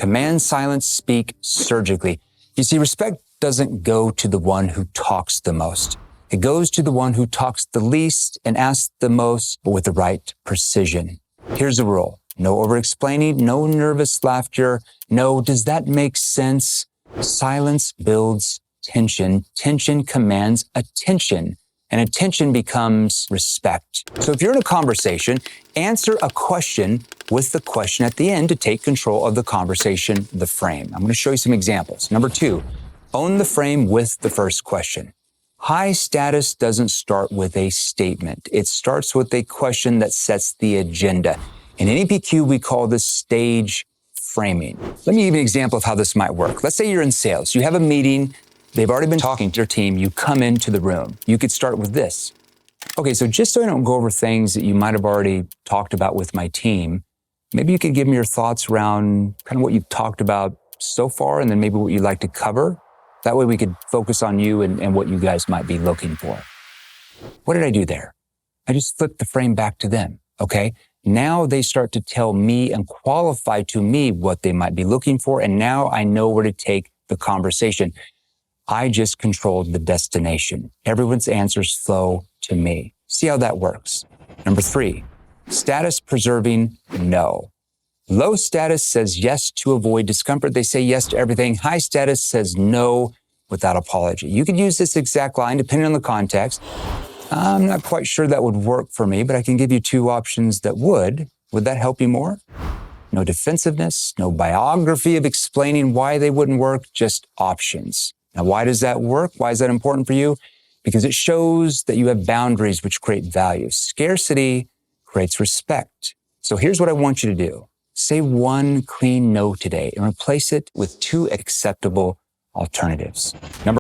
Command silence, speak surgically. You see, respect doesn't go to the one who talks the most. It goes to the one who talks the least and asks the most, but with the right precision. Here's the rule. No over-explaining, no nervous laughter. No, does that make sense? Silence builds tension. Tension commands attention. And attention becomes respect. So if you're in a conversation, answer a question with the question at the end to take control of the conversation, the frame. I'm going to show you some examples. Number 2, own the frame with the first question. High status doesn't start with a statement. It starts with a question that sets the agenda. In NEPQ, we call this stage framing. Let me give you an example of how this might work. Let's say you're in sales. You have a meeting. They've already been talking to your team. You come into the room. You could start with this. Okay, so just so I don't go over things that you might have already talked about with my team, maybe you could give me your thoughts around kind of what you've talked about so far and then maybe what you'd like to cover. That way we could focus on you and what you guys might be looking for. What did I do there? I just flipped the frame back to them, okay? Now they start to tell me and qualify to me what they might be looking for, and now I know where to take the conversation. I just controlled the destination. Everyone's answers flow to me. See how that works. Number 3, status preserving no. Low status says yes to avoid discomfort. They say yes to everything. High status says no without apology. You could use this exact line depending on the context. I'm not quite sure that would work for me, but I can give you 2 options that would. Would that help you more? No defensiveness, no biography of explaining why they wouldn't work, just options. Now, why does that work? Why is that important for you? Because it shows that you have boundaries which create value. Scarcity creates respect. So here's what I want you to do. Say 1 clean no today and replace it with 2 acceptable alternatives. Number